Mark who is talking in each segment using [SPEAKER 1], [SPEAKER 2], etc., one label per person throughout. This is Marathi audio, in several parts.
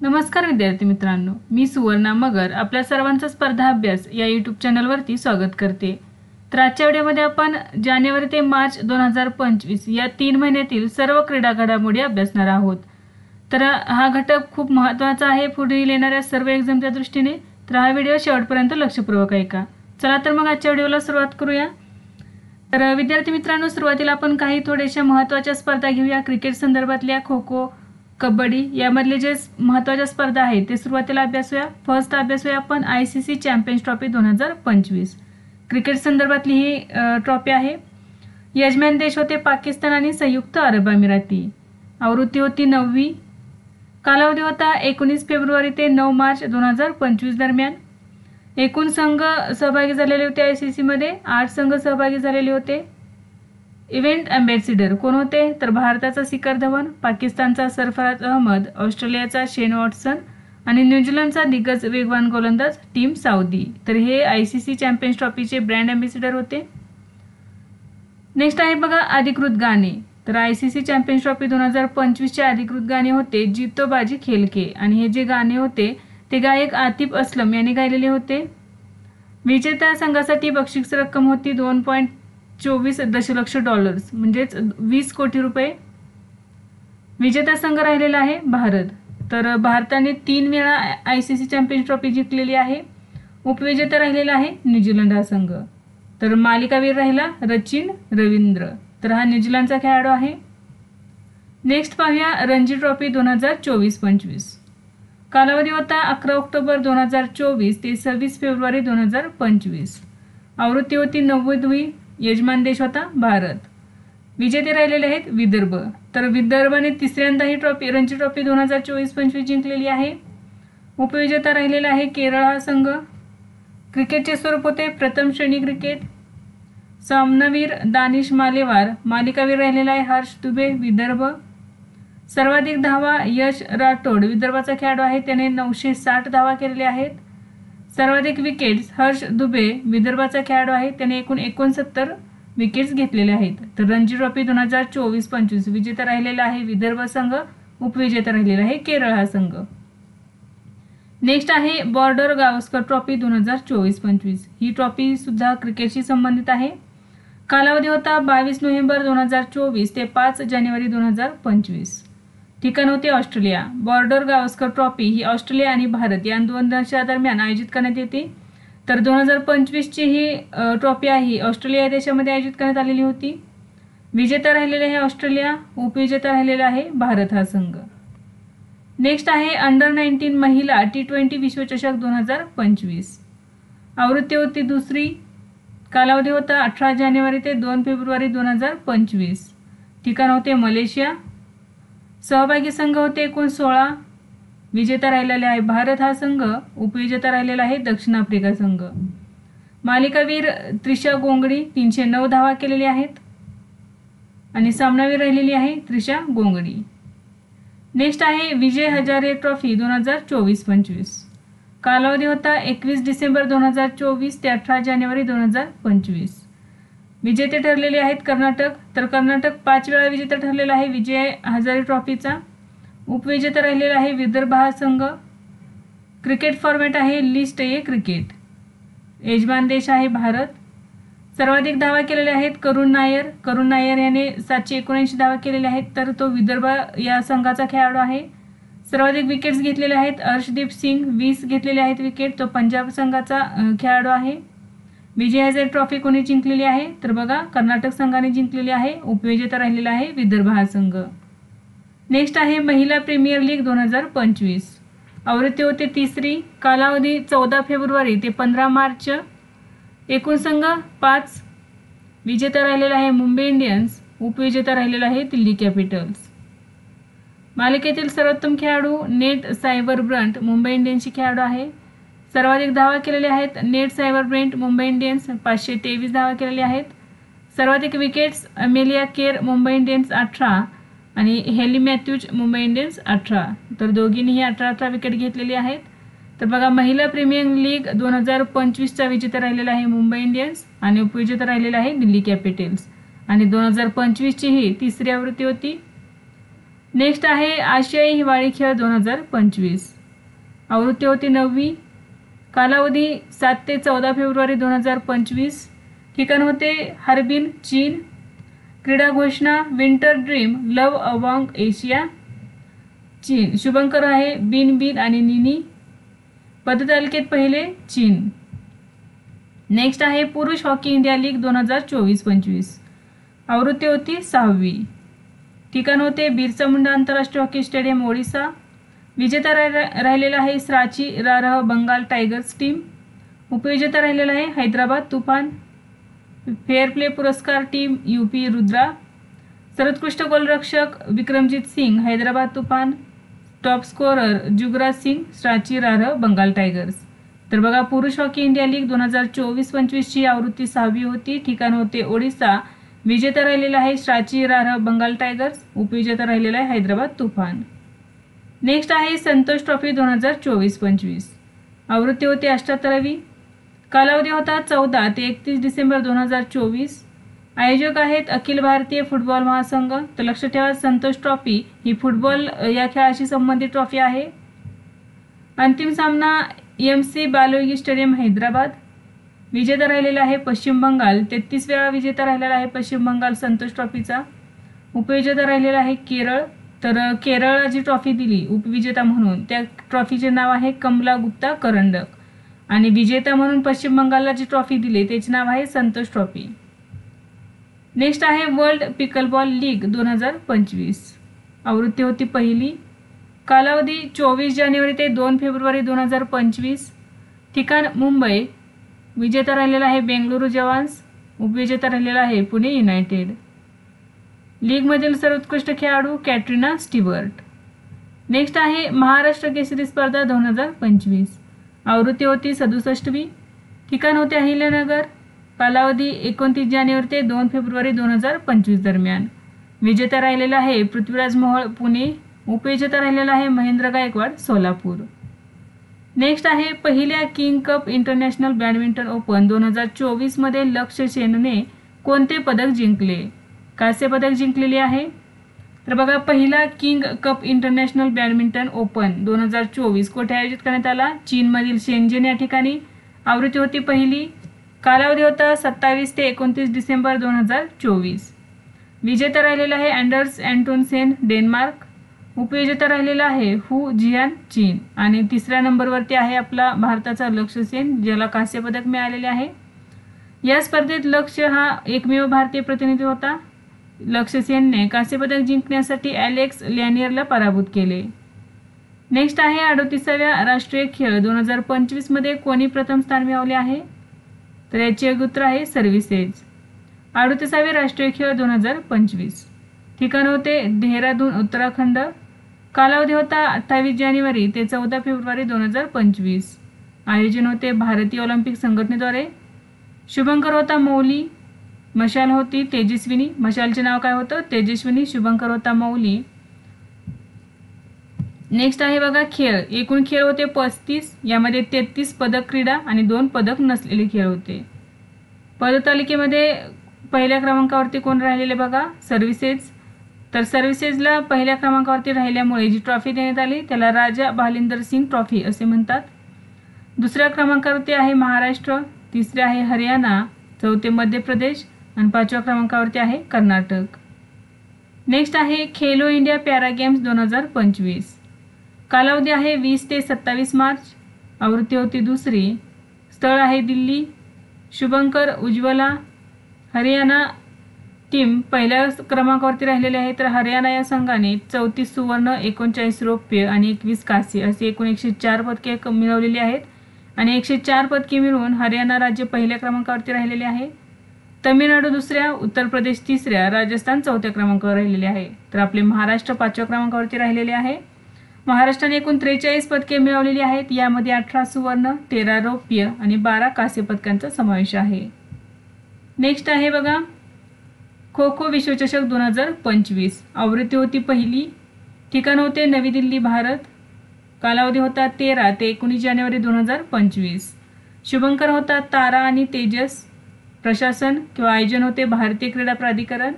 [SPEAKER 1] नमस्कार विद्यार्थी मित्रांनो, मी सुवर्णा मगर आपल्या सर्वांचा स्पर्धा अभ्यास या यूट्यूब चॅनलवरती स्वागत करते। तर आजच्या व्हिडिओमध्ये आपण जानेवारी ते मार्च 2025 या 3 महिन्यातील सर्व क्रीडा घडामोडी अभ्यासणार आहोत। तर हा घटक खूप महत्त्वाचा आहे पुढील येणाऱ्या सर्व एक्झामच्या दृष्टीने। तर हा व्हिडिओ शेवटपर्यंत लक्षपूर्वक ऐका। चला तर मग आजच्या व्हिडिओला सुरुवात करूया। तर विद्यार्थी मित्रांनो, सुरुवातीला आपण काही थोड्याशा महत्त्वाच्या स्पर्धा घेऊया। क्रिकेट संदर्भातल्या खो खो, कबड्डी यामधले जे महत्त्वाच्या स्पर्धा आहेत ते सुरुवातीला अभ्यासूया। फर्स्ट अभ्यासूया आपण ICC चॅम्पियन्स ट्रॉफी 2025। क्रिकेट संदर्भातली ही ट्रॉफी आहे। यजमान देश होते पाकिस्तान आणि संयुक्त अरब अमिराती। आवृत्ती होती 9वी। कालावधी होता 19 फेब्रुवारी ते 9 मार्च 2025 दरम्यान। एकूण संघ सहभागी झालेले होते ICC मध्ये 8 संघ सहभागी झालेले होते। इव्हेंट अँबॅसिडर कोण होते तर भारताचा शिखर धवन, पाकिस्तानचा सरफराज अहमद, ऑस्ट्रेलियाचा शेन वॉटसन आणि न्यूझीलंडचा दिग्गज वेगवान गोलंदाज टीम साऊदी। तर हे ICC चॅम्पियन्स ट्रॉफीचे ब्रँड अँबॅसिडर होते। नेक्स्ट आहे बघा अधिकृत गाणे। तर ICC चॅम्पियन्स ट्रॉफी 2025 चे अधिकृत गाणे होते जीतो बाजी खेल के आणि हे जे गाणे होते ते गायक आतिफ असलम यांनी गायलेले होते। विजेत्या संघासाठी बक्षीस रक्कम होती 2.24 दशलक्ष डॉलर्स म्हणजेच 20 कोटी रुपये। विजेता संघ राहिलेला आहे भारत। तर भारताने 3 वेळा ICC चॅम्पियन्स ट्रॉफी जिंकलेली आहे। उपविजेता राहिलेला आहे न्यूझीलंड हा संघ। तर मालिकावीर राहिला रचिन रवींद्र, तर हा न्यूझीलंडचा खेळाडू आहे। नेक्स्ट पाहूया रणजी ट्रॉफी 2024-25। कालावधी होता 11 ऑक्टोबर 2024 ते 26 फेब्रुवारी 2025। आवृत्ती होती 90वी। यजमान देश होता भारत। विजेते राहिलेले आहेत विदर्भ। तर विदर्भाने तिसऱ्यांदा ही ट्रॉफी रणजी ट्रॉफी 2024-25 जिंकलेली आहे। उपविजेता राहिलेला आहे केरळ हा संघ। क्रिकेटचे स्वरूप होते प्रथम श्रेणी क्रिकेट। सामनावीर दानिश मालेवार, मालिकावीर राहिलेला आहे हर्ष दुबे विदर्भ। सर्वाधिक धावा यश राठोड विदर्भाचा खेळाडू आहे, त्याने 960 धावा केलेल्या आहेत। सर्वाधिक विकेट्स हर्ष दुबे विदर्भाचा खेळाडू आहे, त्याने एकूण 69 विकेट्स घेतलेले आहेत। तर रणजी ट्रॉफी 2024-25 विजेता राहिलेला आहे विदर्भ संघ, उपविजेता राहिलेला आहे केरळ हा संघ। नेक्स्ट आहे बॉर्डर गावस्कर ट्रॉफी 2024-25। ही ट्रॉफी सुद्धा क्रिकेटशी संबंधित आहे। कालावधी होता 22 नोव्हेंबर 2024 ते 5 जानेवारी 2025। ठिकाण होते ऑस्ट्रेलिया। बॉर्डर गावस्कर ट्रॉफी ही ऑस्ट्रेलिया आणि भारत या दोन देशांदरम्यान आयोजित करण्यात येते। तर 2025 ची ही ट्रॉफी आहे ऑस्ट्रेलिया या देशामध्ये आयोजित करण्यात आलेली होती। विजेता राहिलेला आहे ऑस्ट्रेलिया, उपविजेता राहिलेला आहे भारत हा संघ। नेक्स्ट आहे अंडर 19 महिला T20 विश्वचषक 2025। आवृत्ती होती 2री। कालावधी होता 18 जानेवारी ते 2 फेब्रुवारी 2025। ठिकाण होते मलेशिया। सहभागी संघ होते एकूण 16। विजेता राहिलेला आहे भारत हा संघ, उपविजेता राहिलेला आहे दक्षिण आफ्रिका संघ। मालिकावीर त्रिशा गोंगडी 309 धावा केलेल्या आहेत आणि सामनावीर राहिलेली आहे त्रिशा गोंगडी। नेक्स्ट आहे विजय हजारे ट्रॉफी 2024-25। कालावधी होता 21 डिसेंबर 2024 ते 18 जानेवारी 2025। विजेते ठरलेले आहेत कर्नाटक। तर कर्नाटक 5 वेळा विजेता ठरलेला आहे विजय हजारे ट्रॉफीचा। उपविजेता राहिलेला आहे विदर्भ हा संघ। क्रिकेट फॉर्मॅट आहे लिस्ट ए क्रिकेट। यजमान देश आहे भारत। सर्वाधिक धावा केलेल्या आहेत करुण नायर याने 779 धावा केलेल्या आहेत, तर तो विदर्भ या संघाचा खेळाडू आहे। सर्वाधिक विकेट्स घेतलेले आहेत अर्शदीप सिंग 20 घेतलेले आहेत विकेट, तो पंजाब संघाचा खेळाडू आहे। विजय हजारे ट्रॉफी कोणी जिंकलेली आहे तर बघा कर्नाटक संघाने जिंकलेली आहे। उपविजेता राहिलेला आहे विदर्भ हा संघ। नेक्स्ट आहे महिला प्रीमियर लीग 2025। आवृत्ती होते 3री। कालावधी 14 फेब्रुवारी ते 15 मार्च। एकूण संघ 5। विजेता राहिलेला आहे मुंबई इंडियन्स, उपविजेता राहिलेला आहे दिल्ली कॅपिटल्स। मालिकेतील सर्वोत्तम खेळाडू नेट सायबर ब्रंट मुंबई इंडियन्सची खेळाडू आहे। सर्वाधिक धावा केलेल्या आहेत net cyber Brunt Mumbai Indians 523 धावा केलेल्या आहेत। सर्वाधिक wickets Amelia Kerr Mumbai Indians 18 आणि हेली मॅथ्यूज मुंबई इंडियन्स 18, तर दोघींनीही 18 विकेट घेतलेली आहेत। तर बघा महिला प्रीमियर लीग 2025 चा विजेता राहिलेला आहे मुंबई इंडियन्स आणि उपविजेता राहिलेला आहे दिल्ली कॅपिटल्स आणि 2025 ची ही 3री आवृत्ती होती। नेक्स्ट आहे आशियाई हिवाळी खेळ 2025. आवृत्ती होती 9वी. कालावधी 7 ते 14 फेब्रुवारी 2025. ठिकाण होते हार्बिन, चीन. क्रीडा घोषणा विंटर ड्रीम लव अवॉंग एशिया, चीन. शुभंकर आहे बिन बिन आणि निनी. पदतालिकेत पहिले चीन. नेक्स्ट आहे पुरुष हॉकी इंडिया लीग 2024-25. आवृत्ती होती 6वी. ठिकाण होते बिरसा मुंडा आंतरराष्ट्रीय हॉकी स्टेडियम, ओडिसा. विजेता राहिलेला आहे सराची रारह बंगाल टायगर्स टीम. उपविजेता राहिलेला आहे हैदराबाद तुफान. फेअर प्ले पुरस्कार टीम यूपी रुद्रा. सर्वोत्कृष्ट गोलरक्षक Vikramjit Singh Hyderabad Toofan. Top scorer Jugraj Singh Shrachi Rarh Bengal Tigers. तर बघा पुरुष हॉकी इंडिया लीग 2024-25 ची आवृत्ती 6वी होती. ठिकाण होते ओडिसा. विजेता राहिलेला आहे सराची रारह बंगाल टायगर्स. उपविजेता राहिलेला आहे हैदराबाद तुफान. नेक्स्ट आहे संतोष ट्रॉफी 2024-25. आवृत्ती होती 78वी. कालावधी होता 14 ते 31 डिसेंबर 2024. आयोजक आहेत अखिल भारतीय फुटबॉल महासंघ. तर लक्ष ठेवा संतोष ट्रॉफी ही फुटबॉल या खेळाशी संबंधित ट्रॉफी आहे. अंतिम सामना MC बालोगी स्टेडियम हैदराबाद. विजेता राहिलेला आहे पश्चिम बंगाल. 33 वेळा विजेता राहिलेला आहे पश्चिम बंगाल संतोष ट्रॉफीचा. उपविजेता राहिलेला आहे केरळ. तर केरळला जी ट्रॉफी दिली उपविजेता म्हणून त्या ट्रॉफीचे नाव आहे कमला गुप्ता करंडक. आणि विजेता म्हणून पश्चिम बंगालला जी ट्रॉफी दिली त्याचे नाव आहे संतोष ट्रॉफी. नेक्स्ट आहे वर्ल्ड पिकलबॉल लीग 2025. आवृत्ती होती पहिली. कालावधी 24 जानेवारी ते 2 फेब्रुवारी 2025. ठिकाण मुंबई. विजेता राहिलेला आहे बेंगळुरू जवान्स. उपविजेता राहिलेला आहे पुणे युनायटेड. लीगमधील सर्वोत्कृष्ट खेळाडू कॅटरीना स्टीवर्ट. नेक्स्ट आहे महाराष्ट्र केसरी स्पर्धा 2025. आवृत्ती होती 67वी. ठिकाण होते अहिल्यानगर. कालावधी 29 जानेवारी ते 2 फेब्रुवारी 2025 दरम्यान. विजेता राहिलेला आहे पृथ्वीराज मोहोळ पुणे. उपविजेता राहिलेला आहे महेंद्र गायकवाड सोलापूर. नेक्स्ट आहे पहिल्या king cup international badminton open 2024 मध्ये लक्ष्य सेनने कोणते पदक जिंकले? कांस्य पदक जिंकलेले आहे. तर बघा पहिला king cup international badminton open 2024 कोठे आयोजित करण्यात आला? चीनमधील शेंझेन या ठिकाणी. आवृत्ती होती पहिली. कालावधी होता 27 ते 29 डिसेंबर 2024. विजेता राहिलेला आहे अँडर्स अँटोनसेन डेन्मार्क. उपविजेता राहिलेला आहे हु जियान चीन. आणि तिसऱ्या नंबरवरती आहे आपला भारताचा लक्ष्य सेन ज्याला कांस्य पदक मिळालेले आहे. या स्पर्धेत लक्ष्य हा एकमेव भारतीय प्रतिनिधी होता. लक्ष्य सेनने कांस्य पदक जिंकण्यासाठी ॲलेक्स लॅनियरला पराभूत केले. नेक्स्ट आहे 38व्या राष्ट्रीय खेळ 2025 मध्ये कोणी प्रथम स्थान मिळवले आहे? तर याचे उत्तर आहे सर्व्हिसेस. 38वे राष्ट्रीय खेळ 2025. ठिकाण होते देहरादून उत्तराखंड. कालावधी होता 28 जानेवारी ते 14 फेब्रुवारी 2025. आयोजन होते भारतीय ऑलिम्पिक संघटनेद्वारे. शुभंकर होता मौली. मशाल होती तेजस्विनी. मशालचे नाव काय होतं? तेजस्विनी. शुभंकर होता मौली. नेक्स्ट आहे बघा खेळ. एकूण खेळ होते 35. यामध्ये 33 पदक क्रीडा आणि 2 पदक नसलेले खेळ होते. पदतालिकेमध्ये पहिल्या क्रमांकावरती कोण राहिलेले बघा? सर्व्हिसेस. तर सर्व्हिसेसला पहिल्या क्रमांकावरती राहिल्यामुळे जी ट्रॉफी देण्यात आली त्याला राजा भालिंदर सिंग ट्रॉफी असे म्हणतात. दुसऱ्या क्रमांकावरती आहे महाराष्ट्र. तिसरे आहे हरियाणा. चौथे मध्य प्रदेश. आणि 5व्या क्रमांकावरती आहे कर्नाटक. नेक्स्ट आहे खेलो इंडिया पॅरा गेम्स 2025. कालावधी आहे 20 ते 27 मार्च. आवृत्ती होती दुसरी. स्थळ आहे दिल्ली. शुभंकर उज्ज्वला. हरियाणा टीम पहिल्या क्रमांकावरती राहिलेले आहे. तर हरियाणा या संघाने 34 सुवर्ण 39 रौप्य आणि 21 कांस्य असे एकूण 104 पदके मिळवलेली आहेत. आणि 104 पदके मिळवून हरियाणा राज्य पहिल्या क्रमांकावरती राहिलेले आहे. तमिळनाडू दुसऱ्या, उत्तर प्रदेश तिसऱ्या, राजस्थान चौथ्या क्रमांकावर राहिलेले आहे. तर आपले महाराष्ट्र 5व्या क्रमांकावरती राहिलेले आहे. महाराष्ट्राने एकूण 43 पदके मिळवलेली आहेत. यामध्ये 18 सुवर्ण 13 रौप्य आणि 12 कांस्य पदकांचा समावेश आहे. नेक्स्ट आहे बघा खो खो विश्वचषक 2025. आवृत्ती होती पहिली. ठिकाण होते नवी दिल्ली भारत. कालावधी होता 13 ते 19 जानेवारी 2025. शुभंकर होता तारा आणि तेजस. प्रशासन किंवा आयोजन होते भारतीय क्रीडा प्राधिकरण.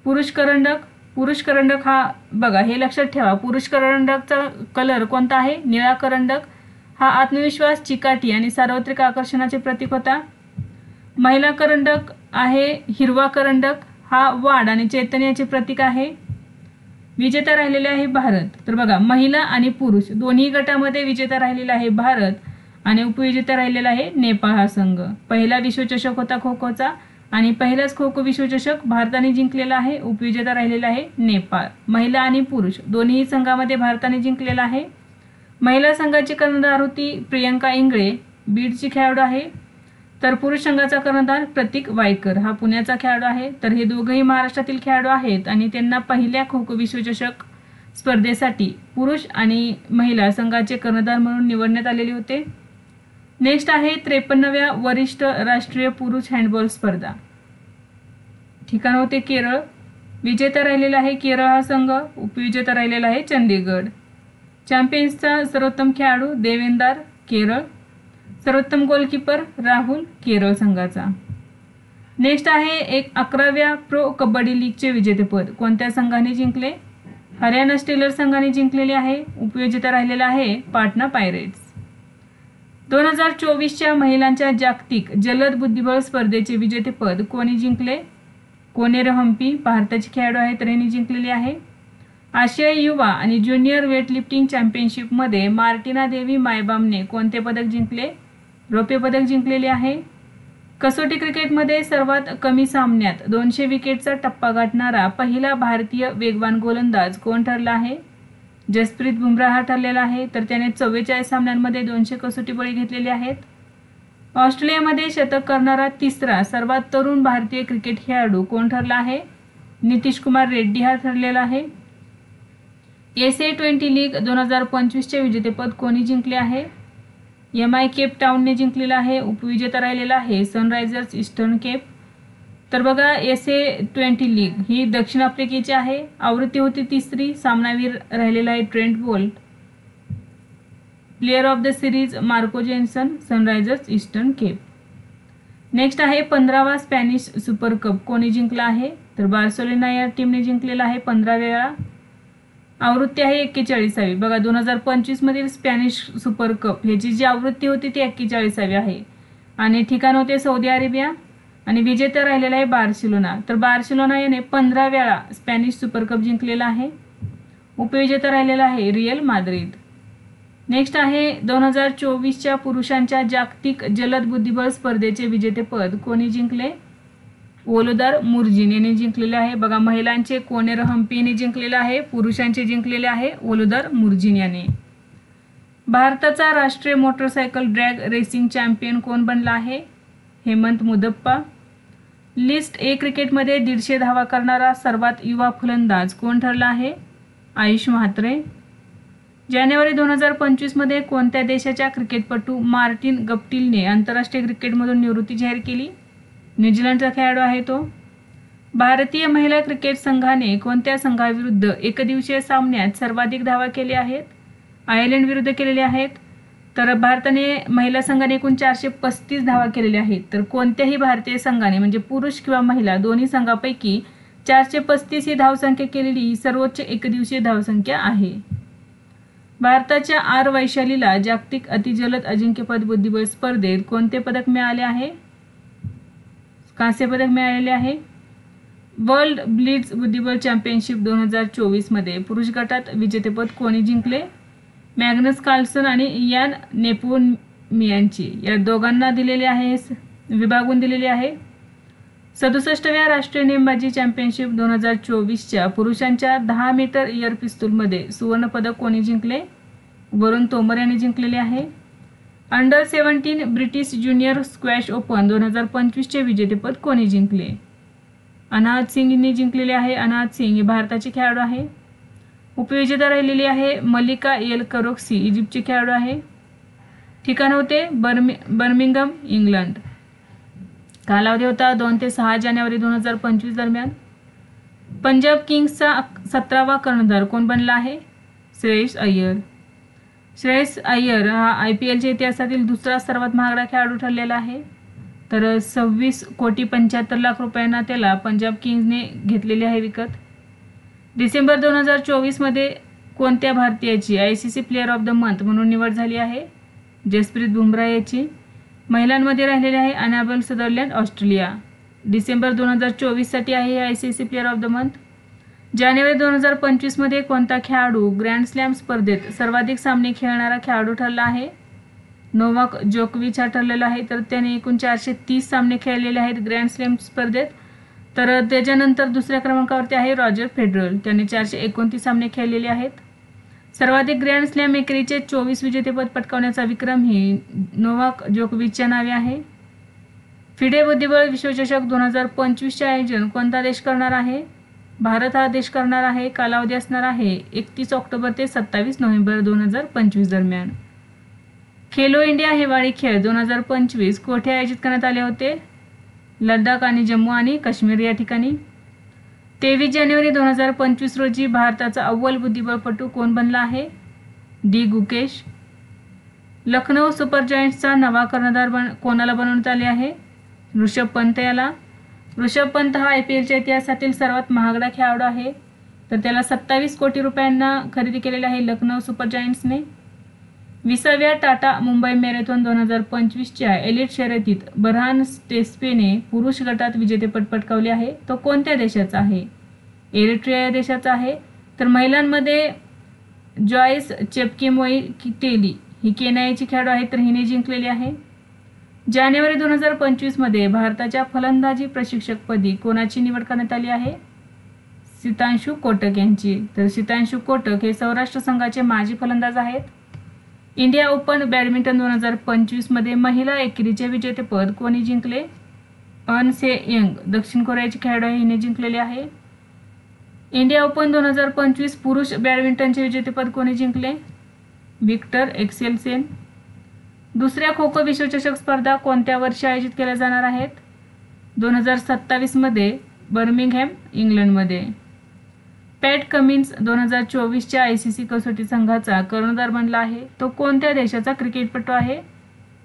[SPEAKER 1] पुरुष करंडक पुरुष करंडक हा बघा हे लक्षात ठेवा, पुरुष करंडकचा कलर कोणता आहे? निळा करंडक. हा आत्मविश्वास, चिकाटी आणि सार्वत्रिक आकर्षणाचे प्रतीक होता. महिला करंडक आहे हिरवा करंडक. हा वाढ आणि चैतन्याचे प्रतीक आहे. विजेता राहिलेले आहे भारत. तर बघा महिला आणि पुरुष दोन्ही गटामध्ये विजेता राहिलेला आहे भारत आणि उपविजेता राहिलेला आहे नेपाळ हा संघ. पहिला विश्वचषक होता खो खोचा आणि पहिलाच खो खो विश्वचषक भारताने जिंकलेला आहे. उपविजेता राहिलेला आहे नेपाळ. महिला आणि पुरुष दोन्ही संघामध्ये भारताने जिंकलेला आहे. महिला संघाची कर्णधार होती प्रियंका इंगळे, बीडची खेळाडू आहे. तर पुरुष संघाचा कर्णधार प्रतीक वायकर हा पुण्याचा खेळाडू आहे. तर हे दोघंही महाराष्ट्रातील खेळाडू आहेत आणि त्यांना पहिल्या खो खो विश्वचषक स्पर्धेसाठी पुरुष आणि महिला संघाचे कर्णधार म्हणून निवडण्यात आलेले होते. नेक्स्ट आहे 53व्या वरिष्ठ राष्ट्रीय पुरुष हँडबॉल स्पर्धा. ठिकाण होते केरळ. विजेता राहिलेला आहे केरळ हा संघ. उपविजेता राहिलेला आहे चंदीगड. चॅम्पियन्सचा सर्वोत्तम खेळाडू देवेंदार केरळ. सर्वोत्तम गोलकीपर राहुल केरळ संघाचा. नेक्स्ट आहे 11व्या प्रो कबड्डी लीगचे विजेतेपद कोणत्या संघाने जिंकले? हरियाणा स्टीलर संघाने जिंकलेले आहे. उपविजेता राहिलेला आहे पाटणा पायरेट्स. 2024च्या महिलांच्या जागतिक जलद बुद्धिबळ स्पर्धेचे विजेतेपद कोणी जिंकले? कोनेर हम्पी भारताचे खेळाडू आहेत तर यांनी जिंकलेले आहे. आशियाई युवा आणि ज्युनियर वेटलिफ्टिंग चॅम्पियनशिपमध्ये मार्टिना देवी मायबामने कोणते पदक जिंकले? रौप्य पदक जिंकलेले आहे. कसोटी क्रिकेटमध्ये सर्वात कमी सामन्यात 200 विकेटचा टप्पा गाठणारा पहिला भारतीय वेगवान गोलंदाज कोण ठरला आहे? जसप्रीत बुमराह हा ठरलेला आहे. तर त्याने 44 सामन्यांमध्ये 200 कसोटी बळी घेतलेले आहेत. ऑस्ट्रेलियामध्ये शतक करणारा तिसरा सर्वात तरुण भारतीय क्रिकेट खेळाडू कोण ठरला आहे? नितीश कुमार रेड्डी हा ठरलेला आहे. SA-20 लीग 2025चे विजेतेपद कोणी जिंकले आहे? MI केप टाऊनने जिंकलेला आहे. उपविजेता राहिलेला आहे सनरायझर्स ईस्टर्न केप. तर बघा SA-20 लीग ही दक्षिण आफ्रिकेची आहे. आवृत्ती होती तिसरी. सामनावीर राहिलेला आहे Trent Boult. Player of the series Marco Jansen Sunrisers Eastern Cape. Next आहे 15वा स्पॅनिश सुपर कप कोणी जिंकला आहे? तर बार्सेलोना या टीमने जिंकलेला आहे 15 वेळा. आवृत्ती आहे 41वी. बघा 2025 मधील स्पॅनिश सुपर कप ह्याची जी आवृत्ती होती ती 41वी आहे आणि ठिकाण होते सौदी अरेबिया आणि विजेता राहिलेला आहे बार्सिलोना. तर बार्सिलोना याने 15 वेळा स्पॅनिश सुपर कप जिंकलेला आहे. उपविजेता राहिलेला आहे रियल माद्रिद. नेक्स्ट आहे 2024च्या पुरुषांच्या जागतिक जलद बुद्धिबळ स्पर्धेचे विजेतेपद कोणी जिंकले? वोलोदार मुर्जिन यांनी जिंकलेले आहे. बघा महिलांचे कोनेर हम्पी यांनी जिंकलेले आहे. पुरुषांचे जिंकलेले आहे वोलोदार मुर्जिन याने. भारताचा राष्ट्रीय मोटरसायकल ड्रॅग रेसिंग चॅम्पियन कोण बनला आहे? हेमंत मुदप्पा. लिस्ट A क्रिकेटमध्ये 150 धावा करणारा सर्वात युवा फलंदाज कोण ठरला आहे? आयुष म्हात्रे. जानेवारी 2025 मध्ये कोणत्या देशाच्या क्रिकेटपटू मार्टिन गप्टिलने आंतरराष्ट्रीय क्रिकेटमधून निवृत्ती जाहीर केली? न्यूझीलंडचा खेळाडू आहे तो. भारतीय महिला क्रिकेट संघाने कोणत्या संघाविरुद्ध एकदिवसीय सामन्यात सर्वाधिक धावा केल्या आहेत? आयर्लंड विरुद्ध केलेले आहेत. तर भारताने महिला संघाने एकूण 435 धावा केलेल्या आहेत. तर कोणत्याही भारतीय संघाने म्हणजे पुरुष किंवा महिला दोन्ही संघापैकी 435 ही धावसंख्या केलेली ही सर्वोच्च एकदिवसीय धावसंख्या आहे. भारताच्या आर वैशालीला जागतिक अतिजलद अजिंक्यपद बुद्धिबळ स्पर्धेत कोणते पदक मिळाले आहे? कांस्य पदक मिळालेले आहे. वर्ल्ड ब्लिट्झ बुद्धिबळ चॅम्पियनशिप 2024 मध्ये पुरुष गटात विजेतेपद कोणी जिंकले? मॅग्नस कार्लसन आणि यान नेपोनियाची या दोघांना दिलेले आहे, विभागून दिलेले आहे. 67व्या राष्ट्रीय नेमबाजी चॅम्पियनशिप 2024च्या पुरुषांच्या 10 मीटर एअर पिस्तूलमध्ये सुवर्ण पदक कोणी जिंकले? वरुण तोमर यांनी जिंकलेले आहे. Under 17 British junior squash open 2025चे विजेतेपद कोणी जिंकले? अनाहत सिंग यांनी जिंकलेले आहे. अनाहत सिंग हे भारताचे खेळाडू आहे. उपविजेता राहिलेली आहे मलिका एल करोक्सी इजिप्तचे खेळाडू आहे. ठिकाण होते बर्मिंगहम इंग्लंड. कालावधी होता 2 ते 6 जानेवारी 2025 दरम्यान. पंजाब किंग्सचा 17वा कर्णधार कोण बनला आहे? श्रेयस अय्यर. श्रेयस अय्यर हा IPLच्या इतिहासातील दुसरा सर्वात महागडा खेळाडू ठरलेला आहे. तर 26,75,00,000 रुपयांना त्याला पंजाब किंग्सने घेतलेले आहे विकत. डिसेंबर 2024 मध्ये कोणत्या भारतीयाची ICC player of the month म्हणून निवड झाली आहे? जसप्रीत बुमराह याची. महिलांमध्ये राहिलेले आहे अनाबेल सदरलँड, ऑस्ट्रेलिया. डिसेंबर 2024 साठी आहे ICC player of the month. जानेवारी 2025 मध्ये कोणता खेळाडू ग्रँड स्लॅम स्पर्धेत सर्वाधिक सामने खेळणारा खेळाडू ठरला आहे? नोवाक जोकोविच हा ठरलेला आहे. तर त्याने एकूण 430 सामने खेळलेले आहेत ग्रँड स्लॅम स्पर्धेत. तर त्याच्यानंतर दुसऱ्या क्रमांकावरती आहे रॉजर फेडरर, त्याने 429 सामने खेळलेले आहेत. सर्वाधिक ग्रँड स्लॅम एकेरीचे 24 विजेतेपद पटकावण्याचा विक्रम ही नोवाक जोकोविचच्या नावे आहे. फिडे बुद्धिबळ विश्वचषक 2025चे आयोजन कोणता देश करणार आहे? भारत हा देश करणार आहे. कालावधी असणार आहे 31 ऑक्टोबर ते 27 नोव्हेंबर 2025 दरम्यान. खेलो इंडिया हिवाळी खेळ 2025 कोठे आयोजित करण्यात आले होते? लडाख आणि जम्मू आणि काश्मीर या ठिकाणी. 23 जानेवारी 2025 रोजी भारताचा अव्वल बुद्धिबळपटू कोण बनला आहे? डी गुकेश. लखनौ सुपर जायंट्सचा नवा कर्णधार कोणाला बनवण्यात आले आहे? ऋषभ पंत याला. ऋषभ पंत हा IPLच्या इतिहासातील सर्वात महागडा खेळाडू आहे. तर त्याला 27 कोटी रुपयांना खरेदी केलेले आहे लखनौ सुपर जायंट्सने. 20व्या टाटा मुंबई मॅरेथॉन 2025च्या एलिट शर्यतीत बरहान स्टेस्पेने पुरुष गटात विजेतेपद पटकावले आहे. तो कोणत्या देशाचा आहे? एरिट्रिया या देशाचा आहे. तर महिलांमध्ये जॉयस चेपकेमोई-टेली ही केनियाची खेळाडू आहे, तर हिने जिंकलेली आहे. जानेवारी 2025 मध्ये भारताच्या फलंदाजी प्रशिक्षकपदी कोणाची निवड करण्यात आली आहे? सितांशू कोटक यांची. तर सितांशू कोटक हे सौराष्ट्र संघाचे माजी फलंदाज आहेत. इंडिया ओपन बॅडमिंटन 2025 मध्ये महिला एकेरीचे विजेतेपद कोणी जिंकले? अन से यंग दक्षिण कोरियाची खेळाडू आहे, हिने जिंकलेले आहे. इंडिया ओपन 2025 पुरुष बॅडमिंटनचे विजेतेपद कोणी जिंकले? Viktor Axelsen. दुसऱ्या खो खो विश्वचषक स्पर्धा कोणत्या वर्षी आयोजित केल्या जाणार आहेत? 2027 मध्ये बर्मिंगहॅम, इंग्लंडमध्ये. पॅट कमिन्स 2024च्या ICC कसोटी संघाचा कर्णधार बनला आहे. तो कोणत्या देशाचा क्रिकेटपटू आहे?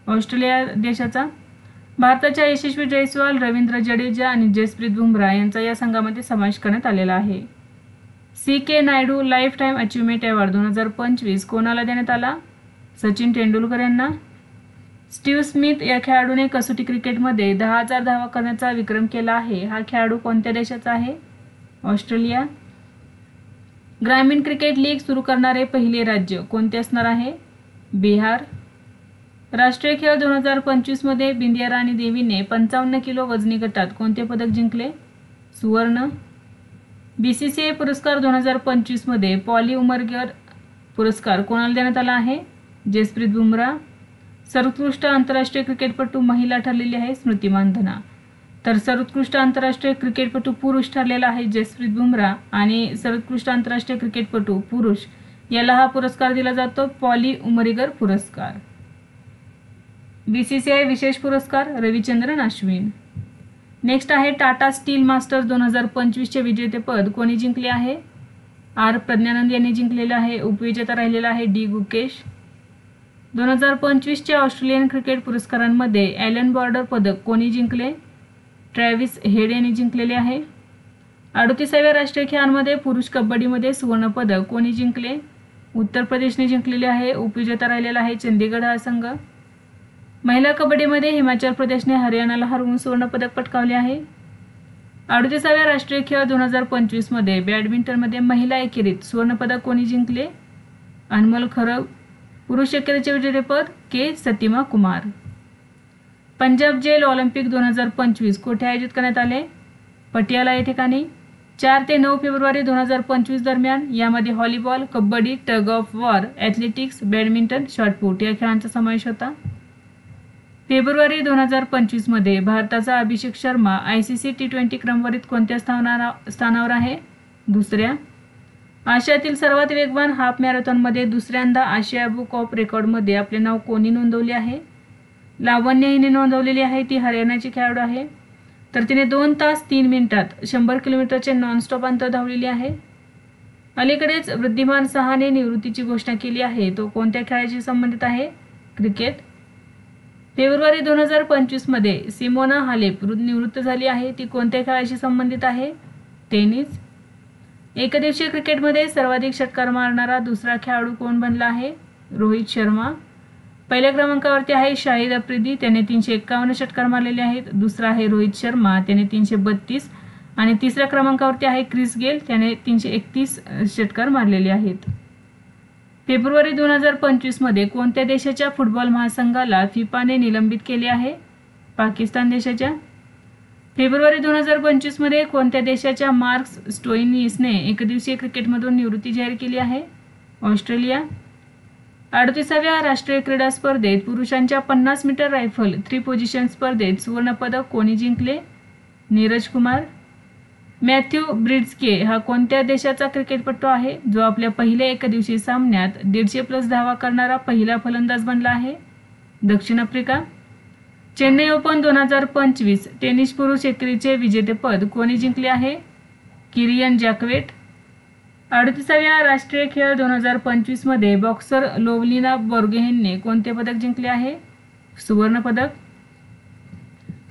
[SPEAKER 1] ऑस्ट्रेलिया देशाचा. भारताच्या यशस्वी जयस्वाल, रवींद्र जडेजा आणि जसप्रीत बुमराह यांचा या संघामध्ये समावेश करण्यात आलेला आहे. CK Naidu life time achievement award 2025 कोणाला देण्यात आला? सचिन तेंडुलकर यांना. स्टीव्ह स्मिथ या खेळाडूने कसोटी क्रिकेटमध्ये 10,000 धावा करण्याचा विक्रम केला आहे. हा खेळाडू कोणत्या देशाचा आहे? ऑस्ट्रेलिया. ग्रामीण क्रिकेट लीग सुरू करणारे पहिले राज्य कोणते असणार आहे? बिहार. राष्ट्रीय खेळ 2025 मध्ये बिंदिया राणी देवीने 55 किलो वजनी गटात कोणते पदक जिंकले? सुवर्ण. BCCI पुरस्कार 2025 मध्ये पॉली उमरगर पुरस्कार कोणाला देण्यात आला आहे? जसप्रीत बुमराह. सर्वोत्कृष्ट आंतरराष्ट्रीय क्रिकेटपटू महिला ठरलेली आहे स्मृती मानधना. तर सर्वोत्कृष्ट आंतरराष्ट्रीय क्रिकेटपटू पुरुष ठरलेला आहे जसप्रीत बुमराह आणि सर्वोत्कृष्ट आंतरराष्ट्रीय क्रिकेटपटू पुरुष याला हा पुरस्कार दिला जातो पॉली उमरीगर पुरस्कार. BCCI विशेष पुरस्कार रविचंद्रन अश्विन. नेक्स्ट आहे टाटा स्टील मास्टर्स 2025चे विजेतेपद कोणी जिंकले आहे? R प्रज्ञानंद यांनी जिंकलेले आहे. उपविजेता राहिलेला आहे डी गुकेश. 2025च्या ऑस्ट्रेलियन क्रिकेट पुरस्कारांमध्ये ॲलन बॉर्डर पदक कोणी जिंकले? ट्रॅव्हिस हेड यांनी जिंकलेले आहे. 38व्या राष्ट्रीय खेळांमध्ये पुरुष कबड्डीमध्ये सुवर्णपदक कोणी जिंकले? उत्तर प्रदेशने जिंकलेले आहे. उपविजेता राहिलेला आहे चंदीगड हा संघ. महिला कबड्डीमध्ये हिमाचल प्रदेशने हरियाणाला हरवून सुवर्णपदक पटकावले आहे. 38व्या राष्ट्रीय खेळ 2025 मध्ये बॅडमिंटनमध्ये महिला एकेरीत सुवर्णपदक कोणी जिंकले? अनमोल खरब. पुरुष एकेरीचे विजेतेपद के सतीमा कुमार. पंजाब जेल ऑलिम्पिक 2025 कोठे आयोजित करण्यात आले? पटियाला या ठिकाणी. 4 ते 9 फेब्रुवारी 2025 दरम्यान. यामध्ये volleyball, kabaddi, tug of war, athletics, badminton, shot put या खेळांचा समावेश होता. फेब्रुवारी 2025 मध्ये भारताचा अभिषेक शर्मा ICC T20 क्रमवारीत कोणत्या स्थानावर आहे? दुसऱ्या. आशियातील सर्वात वेगवान हाफ मॅरेथॉनमध्ये दुसऱ्यांदा आशिया बुक ऑफ रेकॉर्डमध्ये आपले नाव कोणी नोंदवले आहे? लावण्य हिने नोंदवलेली आहे. ती हरियाणाची खेळाडू आहे. तर तिने 2 तास 3 मिनिटात 100 किलोमीटरचे नॉनस्टॉप अंतर धावलेले आहे. अलीकडेच वृद्धिमान सहाने निवृत्तीची घोषणा केली आहे. तो कोणत्या खेळाशी संबंधित आहे? क्रिकेट. फेब्रुवारी 2025 मध्ये सिमोना हालेप निवृत्त झाली आहे. ती कोणत्या खेळाशी संबंधित आहे? टेनिस. एकदिवसीय क्रिकेटमध्ये सर्वाधिक षटकार मारणारा दुसरा खेळाडू कोण बनला आहे? रोहित शर्मा. पहिल्या क्रमांकावरती आहे शाहिद आफ्रिदी, त्याने 351 षटकार मारलेले आहेत. दुसरा आहे रोहित शर्मा, त्याने 332. आणि तिसऱ्या क्रमांकावरती आहे क्रिस गेल, त्याने 331 षटकार मारलेले आहेत. फेब्रुवारी 2025 मध्ये कोणत्या देशाच्या फुटबॉल महासंघाला फिफाने निलंबित केले आहे? पाकिस्तान देशाच्या. फेब्रुवारी 2025 मध्ये कोणत्या देशाच्या मार्क्स स्टोइनिसने एकदिवसीय क्रिकेटमधून निवृत्ती जाहीर केली आहे? ऑस्ट्रेलिया. 38व्या राष्ट्रीय क्रीडा स्पर्धेत पुरुषांच्या 50 मीटर रायफल 3 पोझिशन स्पर्धेत सुवर्णपदक कोणी जिंकले? नीरज कुमार. मॅथ्यू ब्रिड्झके हा कोणत्या देशाचा क्रिकेटपटू आहे जो आपल्या पहिल्या एकदिवसीय सामन्यात 150+ धावा करणारा पहिला फलंदाज बनला आहे? दक्षिण आफ्रिका. चेन्नई ओपन 2025 टेनिस पुरुष एकेरीचे विजेतेपद कोणी जिंकले आहे? किरियन जॅक्वेट. 38व्या राष्ट्रीय खेळ 2025 मध्ये बॉक्सर लोव्हलिना बोर्गोहेनने कोणते पदक जिंकले आहे? सुवर्णपदक.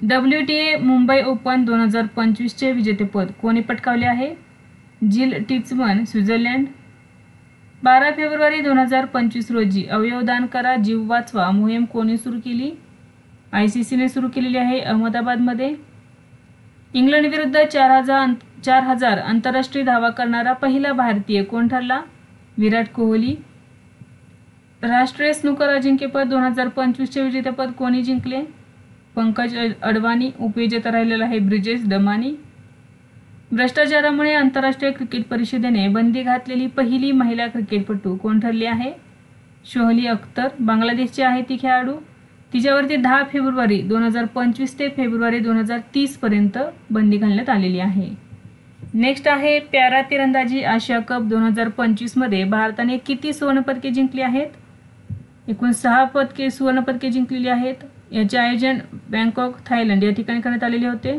[SPEAKER 1] WTA मुंबई ओपन 2025 चे विजेतेपद कोणी पटकावले आहे? जिल टिचमन, स्वित्झर्लंड. 12 फेब्रुवारी 2025 रोजी अवयवदान करा जीव वाचवा मोहीम कोणी सुरू केली? ICCने सुरू केलेली आहे अहमदाबादमध्ये. इंग्लंड विरुद्ध 4000 आंतरराष्ट्रीय धावा करणारा पहिला भारतीय कोण ठरला? विराट कोहली. राष्ट्रीय स्नूकर अजिंक्यपद 2025 चे विजेतेपद कोणी जिंकले? पंकज अडवाणी. उपविजेता राहिलेला आहे ब्रिजेश दमानी. भ्रष्टाचारामुळे आंतरराष्ट्रीय क्रिकेट परिषदेने बंदी घातलेली पहिली महिला क्रिकेटपटू कोण ठरली आहे? शोहली अख्तर. बांगलादेशची आहे ती खेळाडू. तिच्यावरती 10 फेब्रुवारी 2025 ते फेब्रुवारी 2030 पर्यंत बंदी घालण्यात आलेली आहे. नेक्स्ट आहे पॅरा तिरंदाजी आशिया कप 2025 मध्ये भारताने किती सुवर्णपदके जिंकली आहेत? एकूण 6 सुवर्णपदके जिंकलेली आहेत. याचे आयोजन बँकॉक, थायलंड या ठिकाणी करण्यात आलेले होते.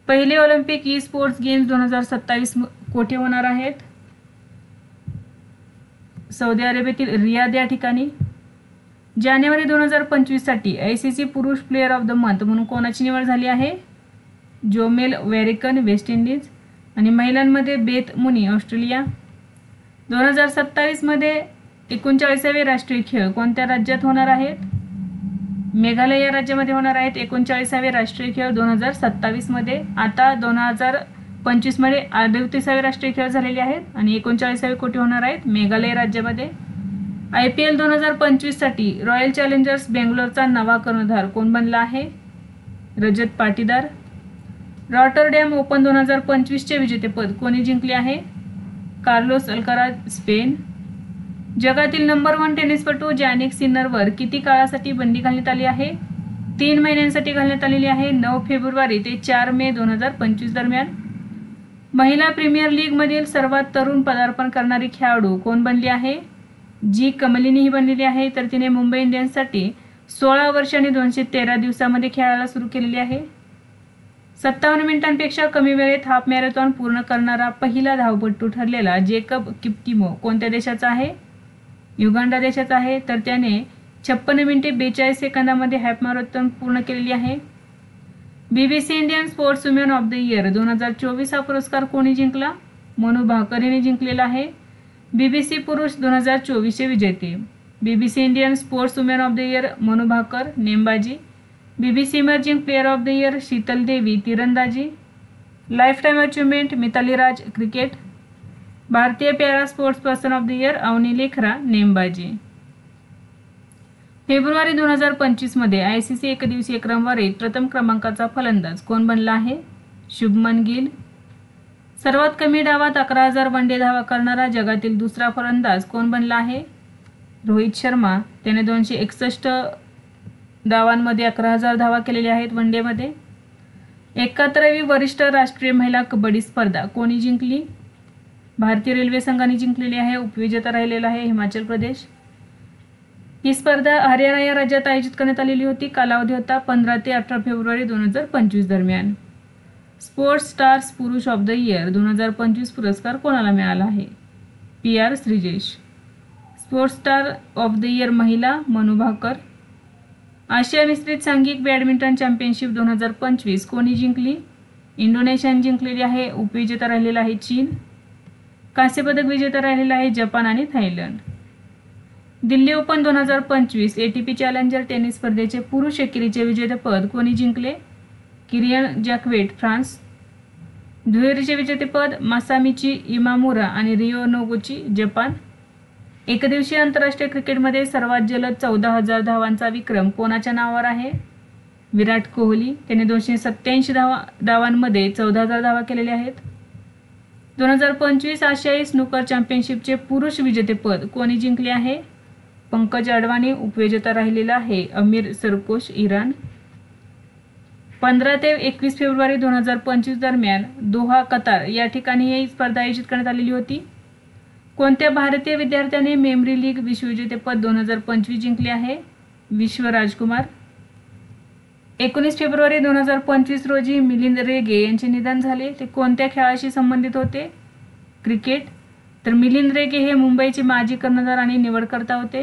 [SPEAKER 1] पहिले ऑलिम्पिक ई स्पोर्ट्स गेम्स 2027 कोठे होणार आहेत? सौदी अरेबियातील रियाद या ठिकाणी. जानेवारी 2025 साठी ICC पुरुष प्लेयर ऑफ द मंथ म्हणून कोणाची निवड झाली आहे? जोमेल वॅरिकन, वेस्ट इंडिज. आणि महिलांमध्ये बेथ मुनी, ऑस्ट्रेलिया. 2027 मध्ये 39वे राष्ट्रीय खेळ कोणत्या राज्यात होणार आहेत? मेघालय या राज्यामध्ये होणार आहेत. 39वे राष्ट्रीय खेळ 2027 मध्ये. आता 2025 मध्ये 38वे राष्ट्रीय खेळ झालेले आहेत आणि 39वे कोठे होणार आहेत? मेघालय राज्यामध्ये. IPL 2025 साठी रॉयल चॅलेंजर्स बेंगलोरचा नवा कर्णधार कोण बनला आहे? रजत पाटीदार. रॉटरडॅम ओपन 2025 चे विजेतेपद कोणी जिंकले आहे? Carlos Alcaraz, Spain. जगातील नंबर 1 टेनिसपटू जॅनिक सिन्नरवर किती काळासाठी बंदी घालण्यात आली आहे? 3 महिन्यांसाठी घालण्यात आलेली आहे. 9 फेब्रुवारी ते 4 मे 2025 दरम्यान. महिला प्रीमियर लीग मधील सर्वात तरुण पदार्पण करणारी खेळाडू कोण बनली आहे? जी कमलिनी ही बनलेली आहे. तर तिने मुंबई इंडियन्ससाठी 16 वर्ष आणि 213 दिवसामध्ये खेळायला सुरू केलेली आहे. 57 मिनिटांपेक्षा कमी वेळेत हाफ मॅरेथॉन पूर्ण करणारा पहिला धावपटू ठरलेला जेकब किप्टिमो कोणत्या देशाचा आहे? युगांडा देशाचा आहे. तर त्याने 56 मिनिटे 42 सेकंदामध्ये हाफ मॅरेथॉन पूर्ण केलेली आहे. BBC Indian sports women of the year 2024 हा पुरस्कार कोणी जिंकला? मनू भाकर हिने जिंकलेला आहे. BBC पुरुष 2024 चे विजेते. BBC Indian sports women of the year Manu Bhaker, नेमबाजी. BBC emerging player of the year Sheetal Devi, तीरंदाजी. Life time achievement Mithali Raj, cricket. भारतीय para sports person of the year Avani Lekhara, नेमबाजी. फेब्रुवारी 2025 मध्ये ICC एकदिवसीय क्रमवारीत प्रथम क्रमांकाचा फलंदाज कोण बनला आहे? शुभमन गिल. सर्वात कमी डावात 11,000 वनडे धावा करणारा जगातील दुसरा फलंदाज कोण बनला आहे? रोहित शर्मा. त्याने 261 धावांमध्ये 11,000 धावा केलेल्या आहेत वनडेमध्ये. 71वी वरिष्ठ राष्ट्रीय महिला कबड्डी स्पर्धा कोणी जिंकली? भारतीय रेल्वे संघाने जिंकलेली आहे. उपविजेता राहिलेला आहे हिमाचल प्रदेश. ही स्पर्धा हरियाणा या राज्यात आयोजित करण्यात आलेली होती. कालावधी होता 15 ते 18 फेब्रुवारी 2025 दरम्यान. स्पोर्ट्स स्टार्स पुरुष ऑफ द इयर 2025 पुरस्कार कोणाला मिळाला आहे? PR Sreejesh. Sports star of the year महिला मनू भाकर. आशिया मिश्रित सांघिक बॅडमिंटन चॅम्पियनशिप 2025 कोणी जिंकली? इंडोनेशियाने जिंकलेली आहे. उपविजेता राहिलेला आहे चीन. कांस्यपदक विजेता राहिलेला आहे जपान आणि Thailand. Delhi open 2025 ATP challenger tennis स्पर्धेचे पुरुष एकेरीचे विजेतेपद कोणी जिंकले? किरियन जॅक्वेट फ्रान्स. दुहेरीचे विजेतेपद मासामिची इमामुरा आणि रिओ नोगुची जपान. एकदिवसीय आंतरराष्ट्रीय क्रिकेटमध्ये सर्वात जलद 14,000 धावांचा विक्रम कोणाच्या नावावर आहे? विराट कोहली. त्याने 287 धावांमध्ये 14,000 धावा केलेल्या आहेत. 2025 आशियाई स्नूकर चॅम्पियनशिपचे पुरुष विजेतेपद कोणी जिंकले आहे? पंकज अडवाणी. उपविजेता राहिलेला आहे अमीर सरकोश इराण. 15 ते 21 फेब्रुवारी 2025 दरम्यान दोहा कतार या ठिकाणी ही स्पर्धा आयोजित करण्यात आलेली होती. कोणत्या भारतीय विद्यार्थ्याने मेमरी लीग विश्वविजेतेपद 2025 जिंकले आहे? विश्व राजकुमार. 19 फेब्रुवारी 2025 रोजी मिलिंद रेगे यांचे निधन झाले. ते कोणत्या खेळाशी संबंधित होते? क्रिकेट. तर मिलिंद रेगे हे मुंबईचे माजी कर्णधार आणि निवडकर्ता होते.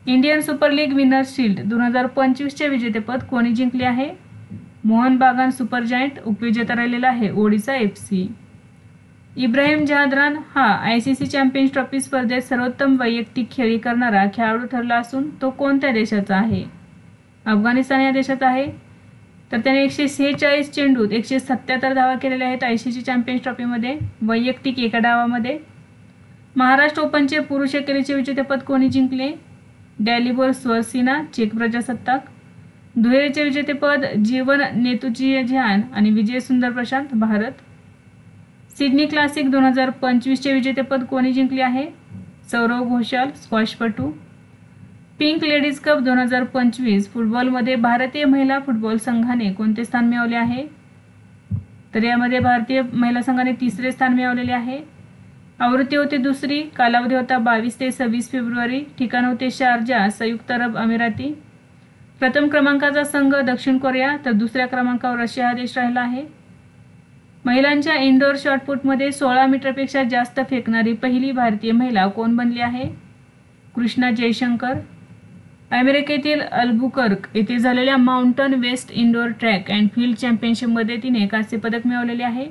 [SPEAKER 1] Indian Super League winners shield 2025चे विजेतेपद कोणी जिंकले आहे? मोहन बागान सुपर जायंट. उपविजेता राहिलेला आहे ओडिसा FC. इब्राहिम जहाद्रान हा ICC चॅम्पियन्स ट्रॉफी स्पर्धेत सर्वोत्तम वैयक्तिक खेळी करणारा खेळाडू ठरला असून तो कोणत्या देशाचा आहे? अफगाणिस्तान या देशाचा आहे. तर त्याने 146 चेंडूत 177 धावा केलेल्या आहेत ICC चॅम्पियन्स ट्रॉफीमध्ये वैयक्तिक एका डावामध्ये. महाराष्ट्र ओपनचे पुरुष एकेरीचे विजेतेपद कोणी जिंकले? डॅलिबोर स्वसिना चेक प्रजासत्ताक. दुहेरीचे विजेतेपद जीवन नेतुचियाझान आणि विजय सुंदर प्रशांत भारत. सिडनी क्लासिक 2025चे विजेतेपद कोणी जिंकले आहे? सौरव घोषाल स्क्वॉशपटू. पिंक लेडीज कप 2025 फुटबॉलमध्ये भारतीय महिला फुटबॉल संघाने कोणते स्थान मिळवले आहे? तर यामध्ये भारतीय महिला संघाने 3रे स्थान मिळवलेले आहे. आवृत्ती होती 2री. कालावधी होता 22 ते 26 फेब्रुवारी. ठिकाण होते शारजा संयुक्त अरब अमिराती. प्रथम क्रमांकाचा संघ दक्षिण कोरिया तर दुसऱ्या क्रमांकावर रशिया हा देश राहिला आहे. महिलांच्या इंडोर शॉटपुटमध्ये 16 मीटरपेक्षा जास्त फेकणारी पहिली भारतीय महिला कोण बनली आहे? कृष्णा जयशंकर. अमेरिकेतील अल्बुकर्क येथे झालेल्या mountain west indoor track and field चॅम्पियनशिपमध्ये तिने कांस्य पदक मिळवलेले आहे.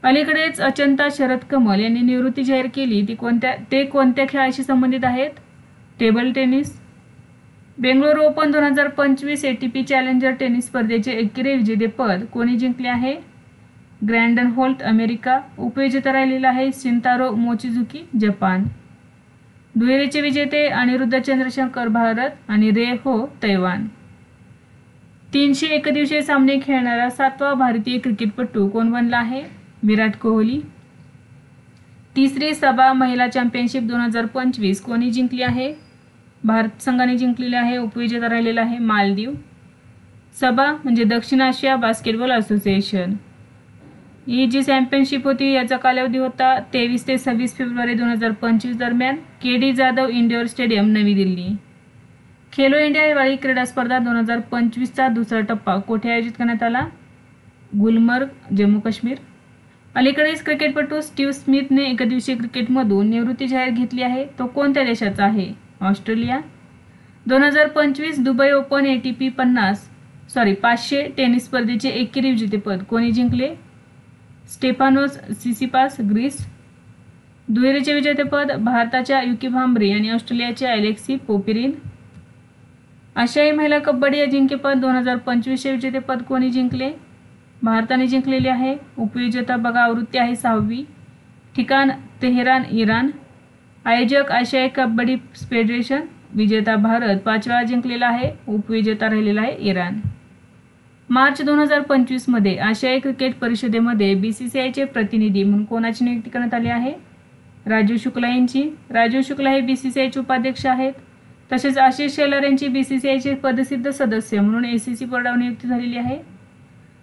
[SPEAKER 1] अलीकडेच अचंता शरद कमल यांनी निवृत्ती जाहीर केली. ते कोणत्या खेळाशी संबंधित आहेत? Table tennis. Bengaluru open 2025 ATP challenger tennis स्पर्धेचे एकेरी विजेतेपद कोणी जिंकले आहे? ग्रँडन होल्ट अमेरिका. उपविजेता राहिलेला आहे शिंतारो मोचिजुकी जपान. दुहेरीचे विजेते अनिरुद्ध चंद्रशंकर भारत आणि रे हो तैवान. 300 एकदिवसीय सामने खेळणारा 7वा भारतीय क्रिकेटपटू कोण बनला आहे? विराट कोहली. 3री सबा महिला चॅम्पियनशिप 2025 कोणी जिंकली आहे? भारत संघाने जिंकलेले आहे. उपविजेता राहिलेला आहे मालदीव. सबा म्हणजे दक्षिण आशिया बास्केटबॉल असोसिएशन. ही जी चॅम्पियनशिप होती याचा कालावधी होता 23 ते 26 फेब्रुवारी 2025 दरम्यान. KD जाधव इंडोर स्टेडियम नवी दिल्ली. खेलो इंडिया हिवाळी क्रीडा स्पर्धा 2025चा दुसरा टप्पा कोठे आयोजित करण्यात आला? गुलमर्ग जम्मू काश्मीर. अलीकडेच क्रिकेटपटू स्टीव्ह स्मिथने एकदिवसीय क्रिकेटमधून निवृत्ती जाहीर घेतली आहे. तो कोणत्या देशाचा आहे? Australia. 2025 Dubai open ATP 500 tennis स्पर्धेचे एकेरी विजेतेपद कोणी जिंकले? Stefanos सिसिपास Greece. दुहेरीचे विजेतेपद भारताच्या युकी भांबरे आणि ऑस्ट्रेलियाच्या अलेक्सी पोपिरिन. आशियाई महिला कबड्डी अजिंक्यपद 2025चे विजेतेपद कोणी जिंकले? भारताने जिंकलेले आहे. उपविजेता बघा आवृत्ती आहे 6वी. ठिकाण तेहरान इराण. आयोजक आशियाई कबड्डी फेडरेशन. विजेता भारत 5 वेळा जिंकलेला आहे. उपविजेता राहिलेला आहे इराण. मार्च 2025 मध्ये आशियाई क्रिकेट परिषदेमध्ये BCCIचे प्रतिनिधी म्हणून कोणाची नियुक्ती करण्यात आली आहे? राजीव शुक्ला यांची. राजीव शुक्ला हे BCCIचे उपाध्यक्ष आहेत. तसेच आशिष शेलार यांची BCCIचे पदसिद्ध सदस्य म्हणून ACC बोर्डावर नियुक्ती झालेली आहे.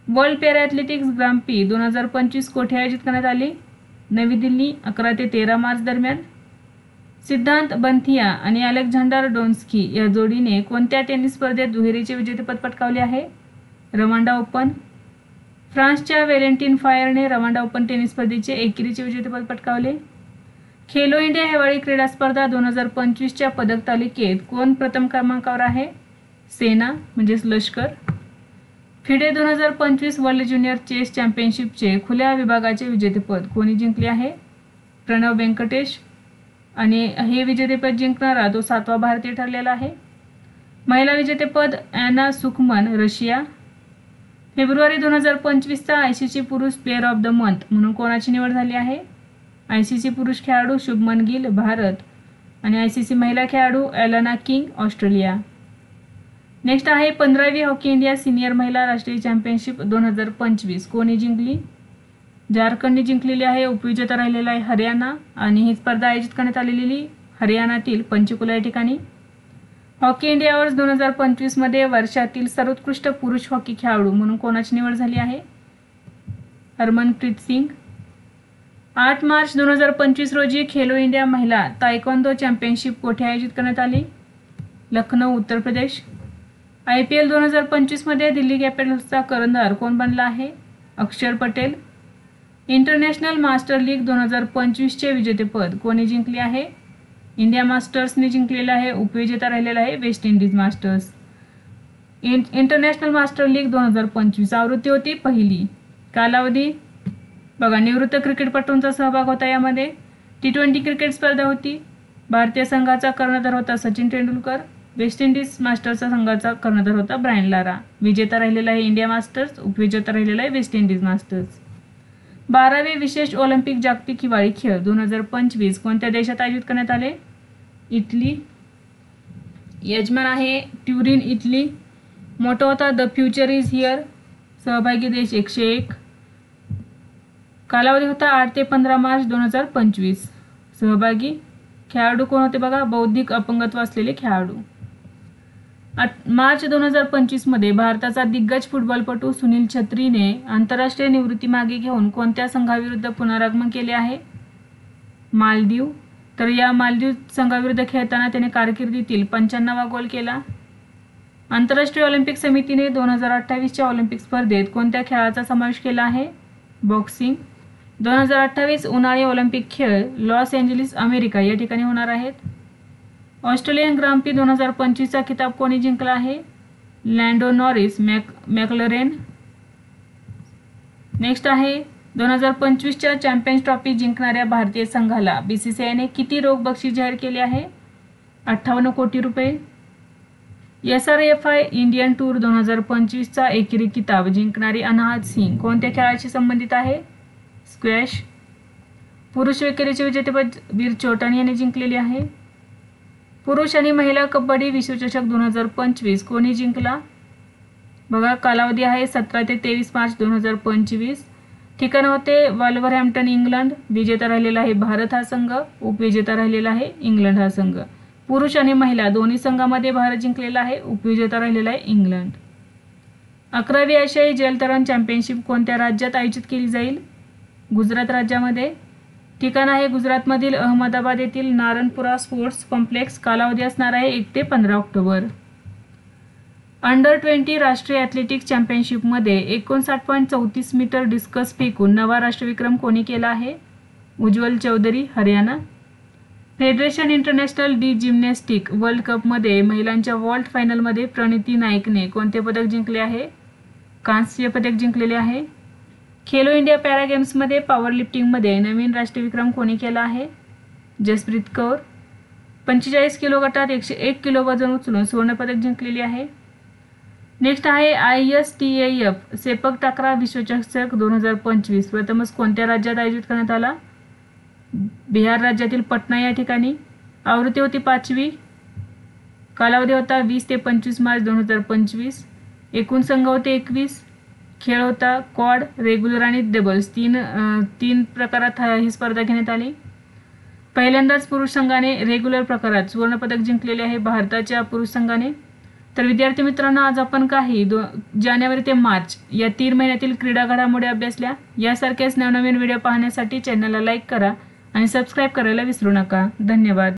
[SPEAKER 1] वर्ल्ड पॅरा ॲथलेटिक्स ग्रांड प्री 2025 कोठे आयोजित करण्यात आले? नवी दिल्ली 11 ते 13 मार्च दरम्यान. सिद्धांत बंथिया आणि अलेक्झांडर डोन्स्की या जोडीने कोणत्या टेनिस स्पर्धेत दुहेरीचे विजेतेपद पटकावले आहे? Rwanda open. फ्रान्सच्या व्हॅलेंटिन फायरने रवांडा ओपन टेनिस स्पर्धेचे एकेरीचे विजेतेपद पटकावले. खेलो इंडिया हिवाळी क्रीडा स्पर्धा 2025च्या पदक तालिकेत कोण प्रथम क्रमांकावर आहे? सेना म्हणजेच लष्कर. फिडे 2025 वर्ल्ड ज्युनियर चेस चॅम्पियनशिपचे खुल्या विभागाचे विजेतेपद कोणी जिंकले आहे? प्रणव व्यंकटेश. आणि हे विजेतेपद जिंकणारा तो 7वा भारतीय ठरलेला आहे. महिला विजेतेपद ॲना सुखमन, रशिया. फेब्रुवारी 2025चा ICC पुरुष प्लेअर ऑफ द मंथ म्हणून कोणाची निवड झाली आहे? ICC पुरुष खेळाडू शुभमन गिल, भारत. आणि ICC महिला खेळाडू एलेना किंग, ऑस्ट्रेलिया. नेक्स्ट आहे 15वी हॉकी इंडिया सिनियर महिला राष्ट्रीय चॅम्पियनशिप 2025 कोणी जिंकली? झारखंडने जिंकलेली आहे. उपविजेता राहिलेला आहे हरियाणा. आणि ही स्पर्धा आयोजित करण्यात आलेली हरियाणातील पंचकुला या ठिकाणी. हॉकी इंडिया अवॉर्ड्स 2025 मध्ये वर्षातील सर्वोत्कृष्ट पुरुष हॉकी खेळाडू म्हणून कोणाची निवड झाली आहे? हरमनप्रीत सिंग. 8 मार्च 2025 रोजी खेलो इंडिया महिला तायक्वांदो चॅम्पियनशिप कोठे आयोजित करण्यात आली? लखनौ, उत्तर प्रदेश. IPL 2025 मध्ये दिल्ली कॅपिटल्सचा कर्णधार कोण बनला आहे? अक्षर पटेल. इंटरनॅशनल मास्टर लीग 2025चे विजेतेपद कोणी जिंकले आहे? इंडिया मास्टर्सने जिंकलेला आहे. उपविजेता राहिलेला आहे West Indies masters. International master league 2025 आवृत्ती होती पहिली. कालावधी बघा, निवृत्त क्रिकेटपटूंचा सहभाग होता यामध्ये. T20 क्रिकेट स्पर्धा होती. भारतीय संघाचा कर्णधार होता सचिन तेंडुलकर. वेस्ट इंडिज मास्टर्सचा संघाचा कर्णधार होता ब्रायन लारा. विजेता राहिलेला आहे इंडिया मास्टर्स. उपविजेता राहिलेला आहे वेस्ट इंडिज मास्टर्स. 12वे विशेष ऑलिम्पिक जागतिक हिवाळी खेळ 2025 कोणत्या देशात आयोजित करण्यात आले? इटली. यजमान आहे ट्युरिन, इटली. मोठा होता द फ्युचर इज हिअर. सहभागी देश 101. कालावधी होता 8 ते 15 मार्च 2025. सहभागी खेळाडू कोण होते बघा? बौद्धिक अपंगत्व असलेले खेळाडू. मार्च 2025 मध्ये भारताचा दिग्गज फुटबॉलपटू सुनील छत्रीने आंतरराष्ट्रीय निवृत्ती मागे घेऊन कोणत्या संघाविरुद्ध पुनरागमन केले आहे? मालदीव. तर या मालदीव संघाविरुद्ध खेळताना त्याने कारकिर्दीतील 95वा गोल केला. आंतरराष्ट्रीय ऑलिम्पिक समितीने 2028च्या ऑलिम्पिक स्पर्धेत कोणत्या खेळाचा समावेश केला आहे? बॉक्सिंग. 2028 उन्हाळी ऑलिम्पिक खेळ लॉस एंजेलिस, अमेरिका या ठिकाणी होणार आहेत. ऑस्ट्रेलियन ग्रांड प्री 2025चा खिताब कोणी जिंकला आहे? लँडो नॉरिस, मॅक्लरेन. नेक्स्ट आहे 2025च्या चॅम्पियन्स ट्रॉफी जिंकणाऱ्या भारतीय संघाला BCCIने किती रोख बक्षीस जाहीर केले आहे? 58 कोटी रुपये. SRFI इंडियन टूर 2025चा एकेरी किताब जिंकणारी अनाहत सिंग कोणत्या खेळाशी संबंधित आहे? स्क्वॅश. पुरुष एकेरीचे विजेतेपद वीर चोटानी यांनी जिंकलेले आहे. पुरुष आणि महिला कबड्डी विश्वचषक 2025 कोणी जिंकला? बघा, कालावधी आहे 17 ते 23 मार्च 2025. ठिकाण होते वॉल्व्हरहॅम्प्टन, इंग्लंड. विजेता राहिलेला आहे भारत हा संघ. उपविजेता राहिलेला आहे इंग्लंड हा संघ. पुरुष आणि महिला दोन्ही संघामध्ये भारत जिंकलेला आहे. उपविजेता राहिलेला आहे इंग्लंड. 11वी आशियाई जलतरण चॅम्पियनशिप कोणत्या राज्यात आयोजित केली जाईल? गुजरात राज्यामध्ये. ठिकाण आहे गुजरातमधील अहमदाबाद येथील नारणपुरा स्पोर्ट्स कॉम्प्लेक्स. कालावधी असणार आहे 1 ते 15 ऑक्टोबर. अंडर 20 राष्ट्रीय ॲथलेटिक्स चॅम्पियनशिपमध्ये 59.34 मीटर डिस्कस फेकून नवा राष्ट्रविक्रम कोणी केला आहे? Ujjwal Chaudhary, Haryana. Federation international de gymnastic world कपमध्ये महिलांच्या वॉल्ट फायनलमध्ये प्रणिती नाईकने कोणते पदक जिंकले आहे? कांस्य पदक जिंकलेले आहे. खेलो इंडिया पॅरा गेम्समध्ये पॉवर लिफ्टिंगमध्ये नवीन राष्ट्रविक्रम कोणी केला आहे? जसप्रीत कौर. 45 किलो गटात 101 किलो वजन उचलून सुवर्णपदक जिंकलेली आहे. नेक्स्ट आहे ISTAF सेपक टाकरा विश्वचषक 2025 प्रथमच कोणत्या राज्यात आयोजित करण्यात आला? बिहार राज्यातील पटना या ठिकाणी. आवृत्ती होती 5वी. कालावधी होता 20 ते 25 मार्च 2025. एकूण संघ होते 21. खेळ होता क्वाड, रेग्युलर आणि डबल्स. तीन प्रकारात ही स्पर्धा घेण्यात आली. पहिल्यांदाच पुरुष संघाने रेग्युलर प्रकारात सुवर्णपदक जिंकलेले आहे भारताच्या पुरुष संघाने. तर विद्यार्थी मित्रांनो, आज आपण काही जानेवारी ते मार्च या 3 महिन्यातील क्रीडा घडामोडी अभ्यासल्या. यासारखेच नवनवीन व्हिडिओ पाहण्यासाठी चॅनलला लाईक करा आणि सबस्क्राईब करायला विसरू नका. धन्यवाद.